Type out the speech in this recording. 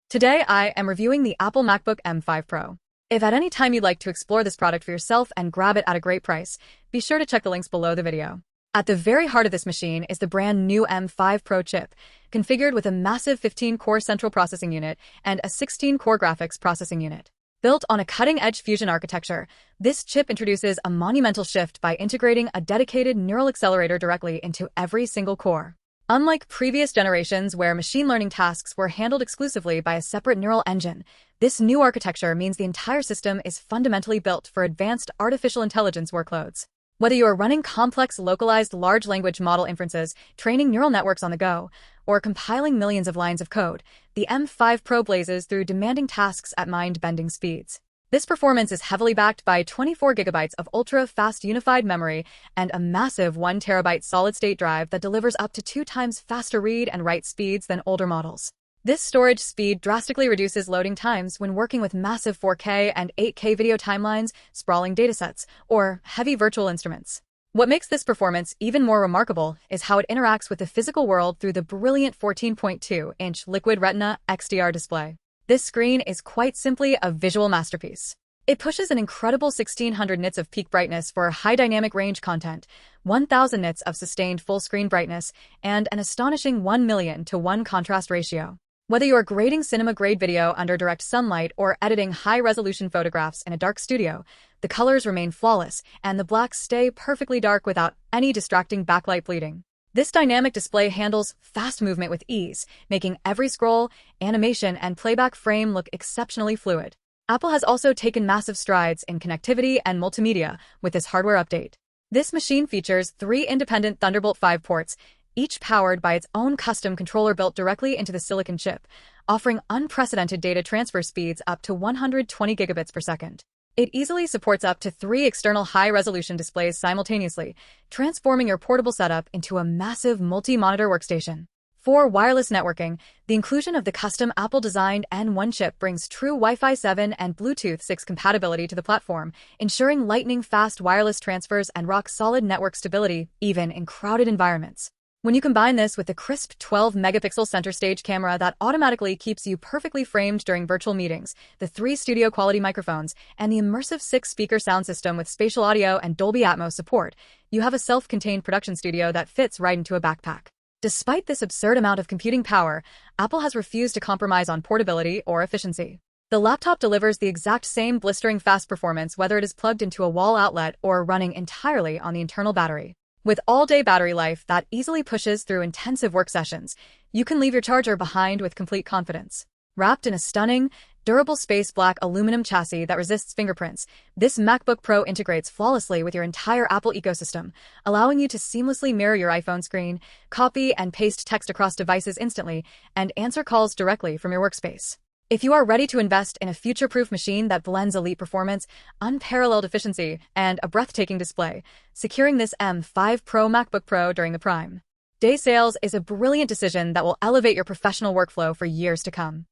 Today, I am reviewing the Apple MacBook M5 Pro. If at any time you'd like to explore this product for yourself and grab it at a great price, be sure to check the links below the video. At the very heart of this machine is the brand new M5 Pro chip, configured with a massive 15-core central processing unit and a 16-core graphics processing unit. Built on a cutting-edge Fusion architecture, this chip introduces a monumental shift by integrating a dedicated neural accelerator directly into every single core. Unlike previous generations where machine learning tasks were handled exclusively by a separate neural engine, this new architecture means the entire system is fundamentally built for advanced artificial intelligence workloads. Whether you are running complex localized large language model inferences, training neural networks on the go, or compiling millions of lines of code, the M5 Pro blazes through demanding tasks at mind-bending speeds. This performance is heavily backed by 24 gigabytes of ultra-fast unified memory and a massive 1 terabyte solid-state drive that delivers up to 2 times faster read and write speeds than older models. This storage speed drastically reduces loading times when working with massive 4K and 8K video timelines, sprawling datasets, or heavy virtual instruments. What makes this performance even more remarkable is how it interacts with the physical world through the brilliant 14.2-inch Liquid Retina XDR display. This screen is quite simply a visual masterpiece. It pushes an incredible 1600 nits of peak brightness for high dynamic range content, 1000 nits of sustained full screen brightness, and an astonishing 1,000,000:1 contrast ratio. Whether you are grading cinema-grade video under direct sunlight or editing high-resolution photographs in a dark studio, the colors remain flawless, and the blacks stay perfectly dark without any distracting backlight bleeding. This dynamic display handles fast movement with ease, making every scroll, animation, and playback frame look exceptionally fluid. Apple has also taken massive strides in connectivity and multimedia with this hardware update. This machine features 3 independent Thunderbolt 5 ports, each powered by its own custom controller built directly into the silicon chip, offering unprecedented data transfer speeds up to 120 gigabits per second. It easily supports up to 3 external high-resolution displays simultaneously, transforming your portable setup into a massive multi-monitor workstation. For wireless networking, the inclusion of the custom Apple-designed N1 chip brings true Wi-Fi 7 and Bluetooth 6 compatibility to the platform, ensuring lightning-fast wireless transfers and rock-solid network stability, even in crowded environments. When you combine this with the crisp 12-megapixel center stage camera that automatically keeps you perfectly framed during virtual meetings, the 3 studio-quality microphones, and the immersive 6-speaker sound system with spatial audio and Dolby Atmos support, you have a self-contained production studio that fits right into a backpack. Despite this absurd amount of computing power, Apple has refused to compromise on portability or efficiency. The laptop delivers the exact same blistering fast performance whether it is plugged into a wall outlet or running entirely on the internal battery. With all-day battery life that easily pushes through intensive work sessions, you can leave your charger behind with complete confidence. Wrapped in a stunning, durable space black aluminum chassis that resists fingerprints, this MacBook Pro integrates flawlessly with your entire Apple ecosystem, allowing you to seamlessly mirror your iPhone screen, copy and paste text across devices instantly, and answer calls directly from your workspace. If you are ready to invest in a future-proof machine that blends elite performance, unparalleled efficiency, and a breathtaking display, securing this M5 Pro MacBook Pro during the Prime Day sales is a brilliant decision that will elevate your professional workflow for years to come.